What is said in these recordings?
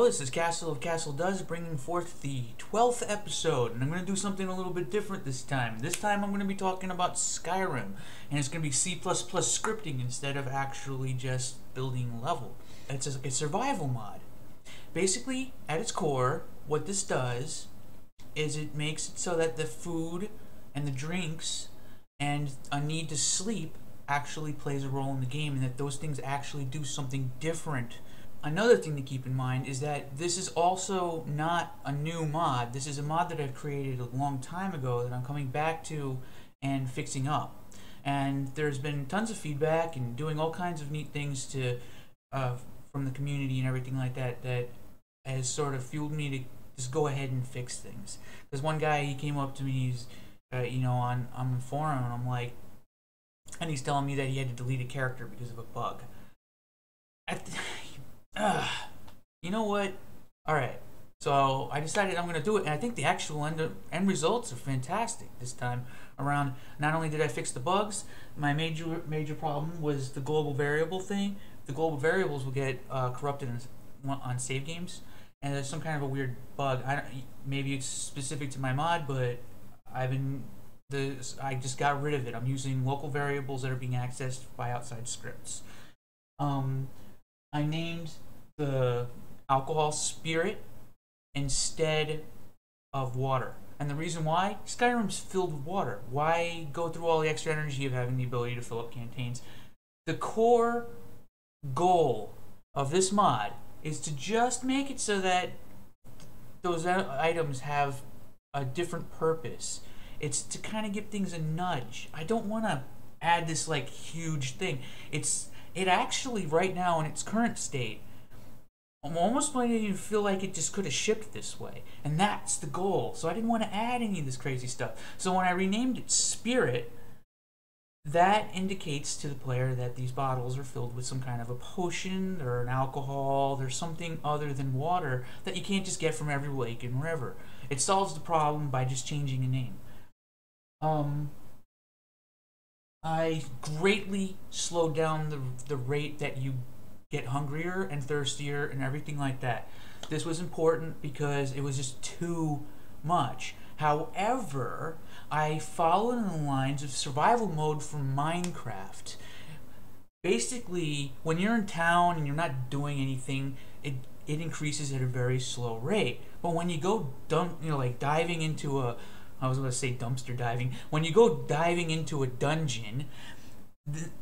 this is Castle of Castle Does, bringing forth the 12th episode, and I'm going to do something a little bit different this time. This time I'm going to be talking about Skyrim, and it's going to be C++ scripting instead of actually just building a level. It's a survival mod. Basically, at its core, what this does is it makes it so that the food and the drinks and a need to sleep actually plays a role in the game, and that those things actually do something different. Another thing to keep in mind is that this is also not a new mod. This is a mod that I've created a long time ago that I'm coming back to and fixing up. And there's been tons of feedback and doing all kinds of neat things to from the community and everything like that that has sort of fueled me to just go ahead and fix things. There's one guy, he came up to me, he's on the forum, and I'm like, and he's telling me that he had to delete a character because of a bug. You know what? Alright, so I decided I'm going to do it, and I think the actual end results are fantastic this time around. Not only did I fix the bugs, my major problem was the global variable thing. The global variables will get corrupted on save games, and there's some kind of a weird bug. Maybe it's specific to my mod, but I just got rid of it. I'm using local variables that are being accessed by outside scripts. I named the alcohol spirit instead of water. And the reason why? Skyrim's filled with water. Why go through all the extra energy of having the ability to fill up canteens? The core goal of this mod is to just make it so that those items have a different purpose. It's to kind of give things a nudge. I don't want to add this like huge thing. It actually right now in its current state, I'm almost going to even feel like it just could have shipped this way, and that's the goal. So I didn't want to add any of this crazy stuff. So when I renamed it Spirit, that indicates to the player that these bottles are filled with some kind of a potion or an alcohol. There's something other than water that you can't just get from every lake and river. It solves the problem by just changing a name. I greatly slowed down the rate that you get hungrier and thirstier and everything like that. This was important because it was just too much. However, I followed in the lines of survival mode from Minecraft. Basically, when you're in town and you're not doing anything, it increases at a very slow rate. But when you go diving into a, I was going to say dumpster diving. When you go diving into a dungeon,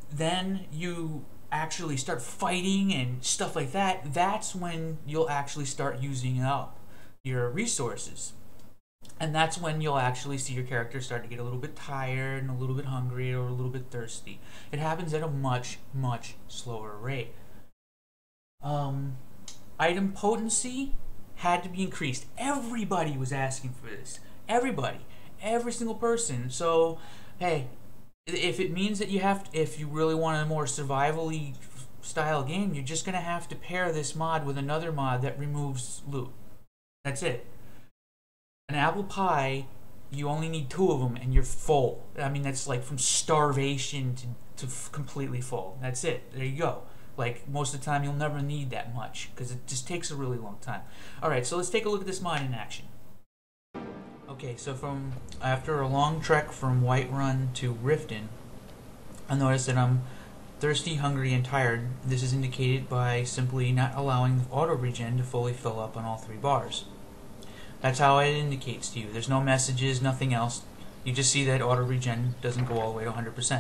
then you actually start fighting and stuff like that. That's when you'll actually start using up your resources. And that's when you'll actually see your character start to get a little bit tired and a little bit hungry or a little bit thirsty. It happens at a much, much slower rate. Item potency had to be increased. Everybody was asking for this. Everybody. Every single person. So, hey, if it means that if you really want a more survival-y style game, you're just going to have to pair this mod with another mod that removes loot. That's it. An apple pie, you only need 2 of them and you're full. I mean, that's like from starvation to completely full. That's it. There you go. Like, most of the time you'll never need that much because it just takes a really long time. Alright, so let's take a look at this mod in action. Okay, so after a long trek from Whiterun to Riften, I noticed that I'm thirsty, hungry, and tired. This is indicated by simply not allowing the auto regen to fully fill up on all 3 bars. That's how it indicates to you. There's no messages, nothing else. You just see that auto regen doesn't go all the way to 100%.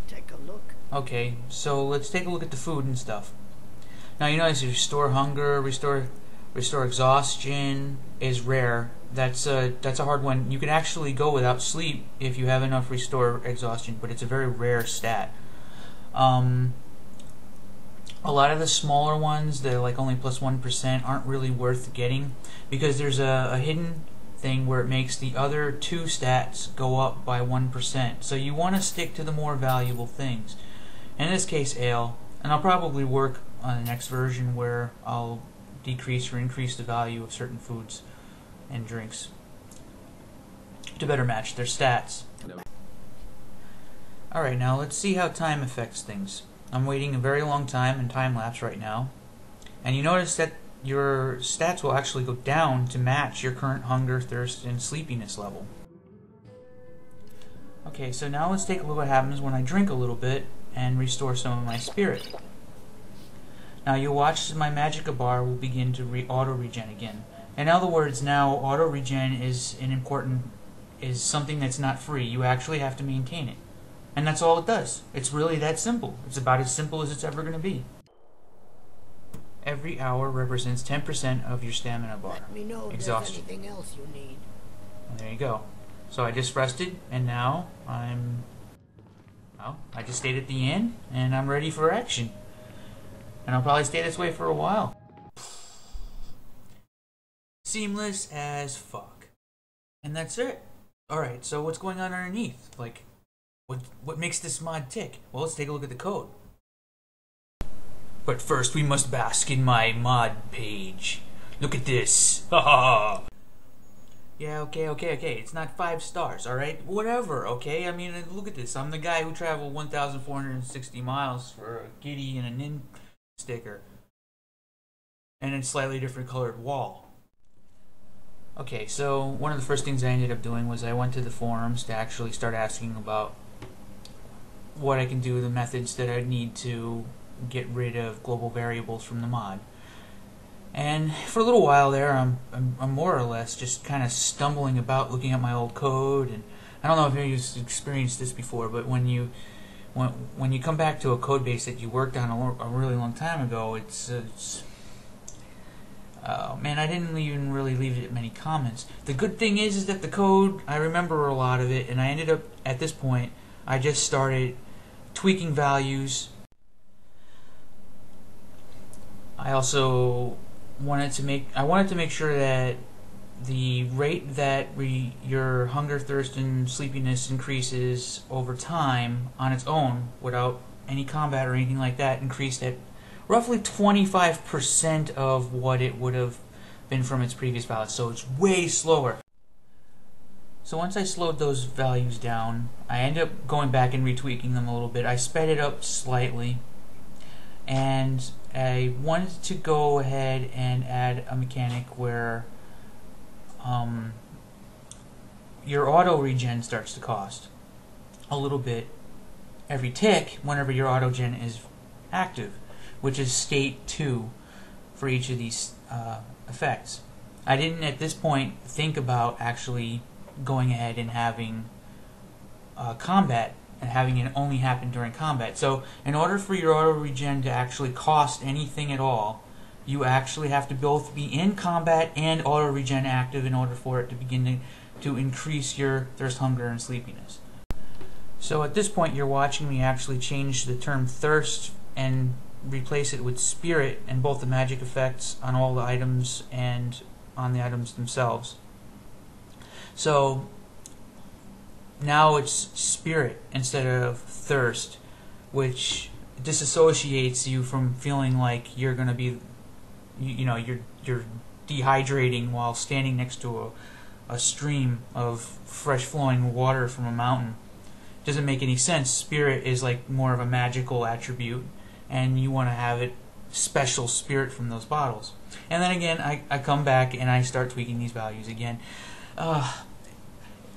Take a look. Okay, so let's take a look at the food and stuff. Now you notice restore hunger, restore exhaustion is rare. That's a hard one. You can actually go without sleep if you have enough restore exhaustion, but it's a very rare stat. A lot of the smaller ones that are like only plus 1% aren't really worth getting because there's a hidden thing where it makes the other 2 stats go up by 1%. So you want to stick to the more valuable things. In this case, ale, and I'll probably work on the next version where I'll decrease or increase the value of certain foods and drinks to better match their stats. Alright, now let's see how time affects things. I'm waiting a very long time in time-lapse right now, and you notice that your stats will actually go down to match your current hunger, thirst, and sleepiness level. Okay, so now let's take a look at what happens when I drink a little bit and restore some of my spirit. Now you'll watch as my magicka bar will begin to auto-regen again. In other words, now auto-regen is something that's not free. You actually have to maintain it. And that's all it does. It's really that simple. It's about as simple as it's ever going to be. Every hour represents 10% of your stamina bar. Let me know if Exhaustion. there's anything else you need. And there you go. So I just rested, and now I just stayed at the inn, and I'm ready for action. And I'll probably stay this way for a while. Seamless as fuck. And that's it. Alright, so what's going on underneath? Like, what makes this mod tick? Well, let's take a look at the code. But first, we must bask in my mod page. Look at this. Haha. Yeah, okay. It's not 5 stars, alright? Whatever, okay? I mean, look at this. I'm the guy who traveled 1,460 miles for a giddy and a nin sticker. And a slightly different colored wall. Okay, so one of the first things I ended up doing was I went to the forums to actually start asking about what I can do, the methods that I need to get rid of global variables from the mod. And for a little while there, I'm more or less just kind of stumbling about looking at my old code. And I don't know if you've experienced this before, but when you come back to a code base that you worked on a really long time ago, man, I didn't even really leave it many comments. The good thing is that the code, I remember a lot of it, and I ended up, at this point, I just started tweaking values. I also wanted to make sure that the rate that your hunger, thirst, and sleepiness increases over time on its own, without any combat or anything like that, increased at roughly 25% of what it would have been from its previous values. So it's way slower. So once I slowed those values down, I ended up going back and retweaking them a little bit. I sped it up slightly, and I wanted to go ahead and add a mechanic where your auto regen starts to cost a little bit every tick whenever your auto gen is active, which is state 2 for each of these effects. I didn't at this point think about actually going ahead and having combat and having it only happen during combat. So in order for your auto regen to actually cost anything at all, you actually have to both be in combat and auto regen active in order for it to begin to increase your thirst, hunger, and sleepiness. So at this point you're watching me actually change the term thirst and replace it with spirit in both the magic effects on all the items and on the items themselves. So now it's spirit instead of thirst, which disassociates you from feeling like you're going to be, you're dehydrating while standing next to a stream of fresh flowing water from a mountain. Doesn't make any sense. Spirit is like more of a magical attribute, and you want to have it special spirit from those bottles. And then again, I come back and I start tweaking these values again.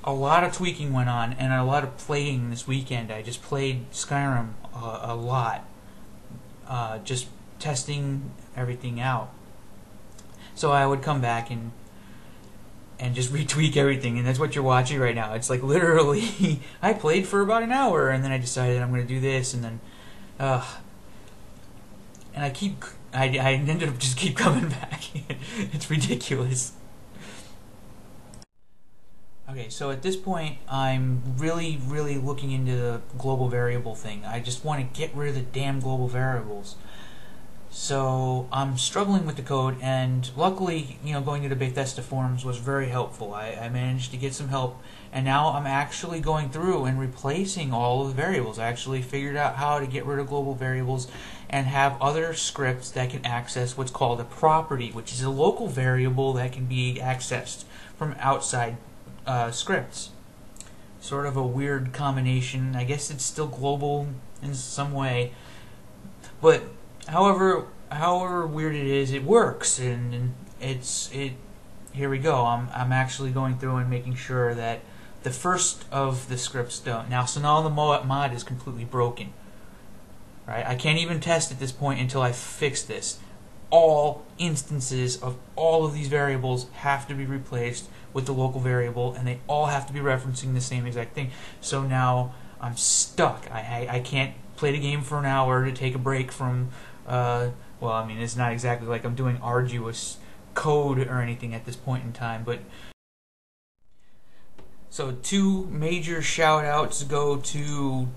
A lot of tweaking went on, and a lot of playing this weekend. I just played Skyrim a lot, just testing everything out. So I would come back and just retweak everything, and that's what you're watching right now. It's like literally, I played for about an hour, and then I decided I'm going to do this, and then, and I ended up just keep coming back. It's ridiculous. Okay, so at this point, I'm really looking into the global variable thing. I just want to get rid of the damn global variables. So I'm struggling with the code, and luckily, going to the Bethesda forums was very helpful. I managed to get some help, and now I'm actually going through and replacing all of the variables. I actually figured out how to get rid of global variables and have other scripts that can access what's called a property, which is a local variable that can be accessed from outside scripts. Sort of a weird combination. I guess it's still global in some way, but however, however weird it is, it works, and here we go. I'm actually going through and making sure that the first of the scripts don't. Now, so now the mod is completely broken. Right? I can't even test at this point until I fix this. All instances of all of these variables have to be replaced with the local variable, and they all have to be referencing the same exact thing. So now I'm stuck. I can't play the game for an hour to take a break from, well, I mean, it's not exactly like I'm doing arduous code or anything at this point in time, but so two major shout outs go to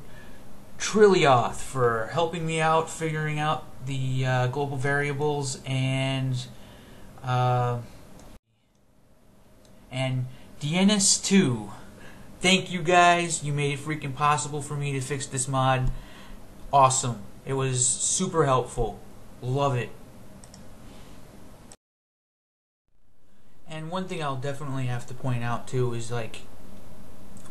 Trilioth for helping me out figuring out the global variables, and DNS2. Thank you guys. You made it freaking possible for me to fix this mod. Awesome. It was super helpful. Love it. And one thing I'll definitely have to point out too is, like,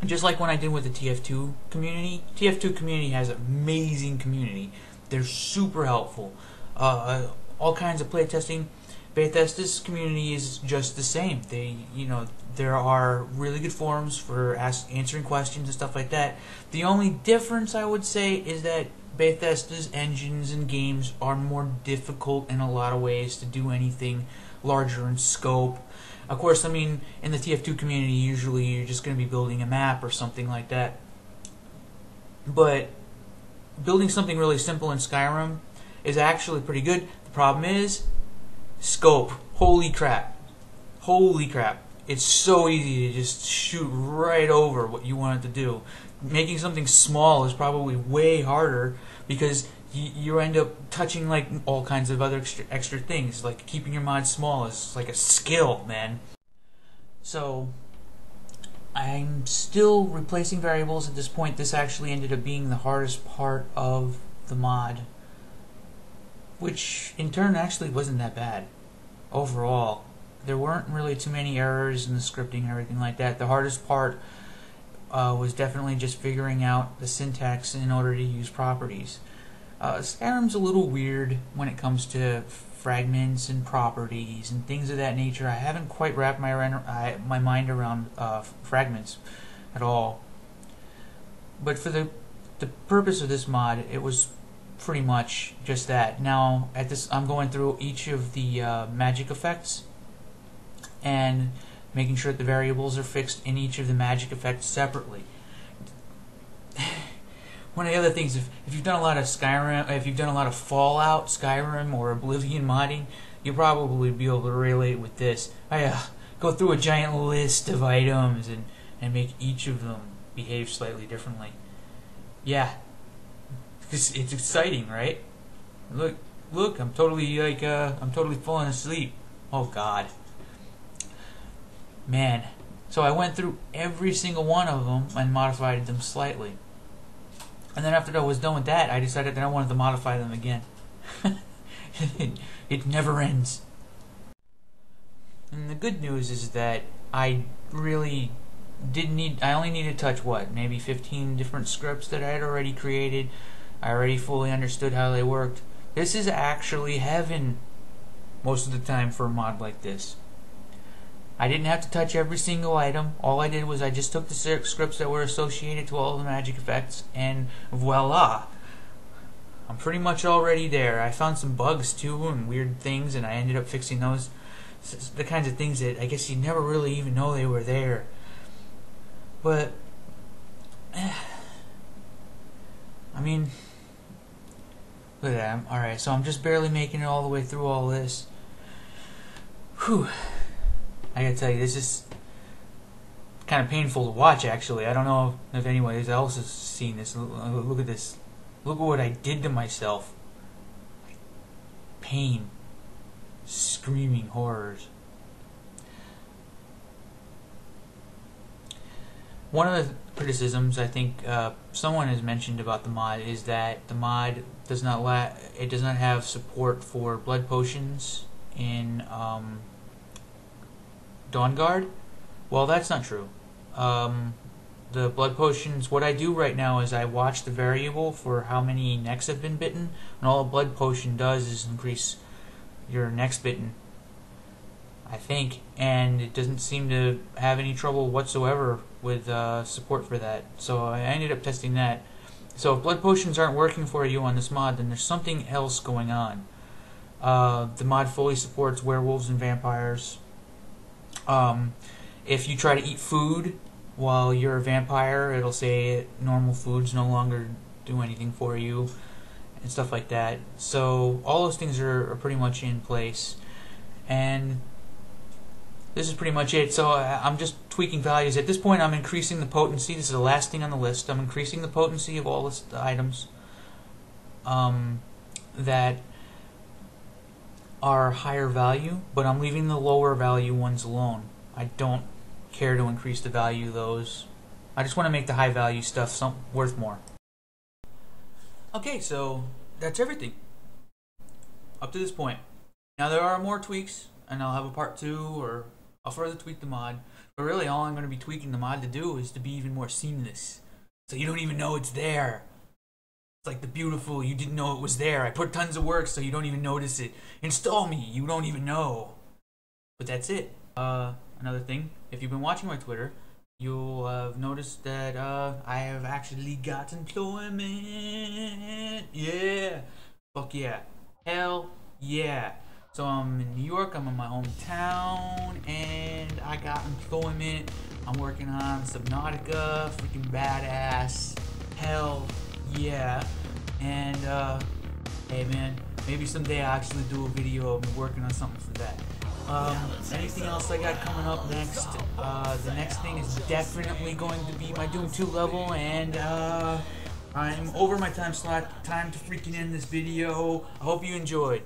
just like when I did with the TF2 community, TF2 community has an amazing community. They're super helpful. All kinds of playtesting. Bethesda's community is just the same. There are really good forums for answering questions and stuff like that. The only difference, I would say, is that Bethesda's engines and games are more difficult in a lot of ways to do anything larger in scope. Of course, I mean, in the TF2 community, usually you're just going to be building a map or something like that. But building something really simple in Skyrim is actually pretty good. The problem is scope. Holy crap. Holy crap. It's so easy to just shoot right over what you want it to do. Making something small is probably way harder because you end up touching like all kinds of other extra things. Like keeping your mod small is like a skill, man. So I'm still replacing variables at this point. This actually ended up being the hardest part of the mod, which in turn actually wasn't that bad overall. There weren't really too many errors in the scripting and everything like that. The hardest part was definitely just figuring out the syntax in order to use properties. Skyrim's a little weird when it comes to fragments and properties and things of that nature. I haven't quite wrapped my mind around fragments at all. But for the purpose of this mod, it was pretty much just that. Now, I'm going through each of the magic effects and making sure that the variables are fixed in each of the magic effects separately. One of the other things, if you've done a lot of Skyrim, if you've done a lot of Fallout, Skyrim, or Oblivion modding, you'll probably be able to relate with this. I go through a giant list of items and make each of them behave slightly differently. Yeah, it's exciting, right? Look, I'm totally I'm totally falling asleep. Oh God, man. So I went through every single one of them and modified them slightly. And then after I was done with that, I decided that I wanted to modify them again. It never ends. And the good news is that I really I only need to touch maybe 15 different scripts that I had already created. I already fully understood how they worked. This is actually heaven most of the time for a mod like this. I didn't have to touch every single item. All I did was I just took the scripts that were associated to all the magic effects, and voila! I'm pretty much already there. I found some bugs too and weird things, and I ended up fixing those. The kinds of things that I guess you never really even know they were there. But I mean, look at that. Alright, so I'm just barely making it all the way through all this. Whew. I gotta tell you, this is kind of painful to watch, actually. I don't know if anyone else has seen this. Look at this. Look at what I did to myself. Pain. Screaming horrors. One of the criticisms I think someone has mentioned about the mod is that the mod does not have support for blood potions in Dawnguard. Well, that's not true. the blood potions, what I do right now is I watch the variable for how many necks have been bitten, and all a blood potion does is increase your necks bitten, I think, and it doesn't seem to have any trouble whatsoever with support for that. So I ended up testing that. So if blood potions aren't working for you on this mod, then there's something else going on. The mod fully supports werewolves and vampires. If you try to eat food while you're a vampire, it'll say normal foods no longer do anything for you and stuff like that. So all those things are pretty much in place, and this is pretty much it. So I'm just tweaking values. At this point, I'm increasing the potency. This is the last thing on the list. I'm increasing the potency of all the items that are higher value, but I'm leaving the lower value ones alone. I don't care to increase the value of those. I just want to make the high value stuff worth more. Okay, so that's everything up to this point. Now there are more tweaks, and I'll have a part 2, or I'll further tweak the mod. But really all I'm going to be tweaking the mod to do is to be even more seamless, so you don't even know it's there. It's like the beautiful, you didn't know it was there. I put tons of work so you don't even notice it. Install me, you don't even know. But that's it. Another thing, if you've been watching my Twitter, you'll have noticed that I have actually got employment. Yeah. Fuck yeah. Hell yeah. So I'm in New York, I'm in my hometown, and I got employment. I'm working on Subnautica, freaking badass. Hell yeah. And hey man, maybe someday I'll actually do a video of me working on something for that. Anything else I got coming up next? The next thing is definitely going to be my Doom 2 level, and I'm over my time slot. Time to freaking end this video. I hope you enjoyed.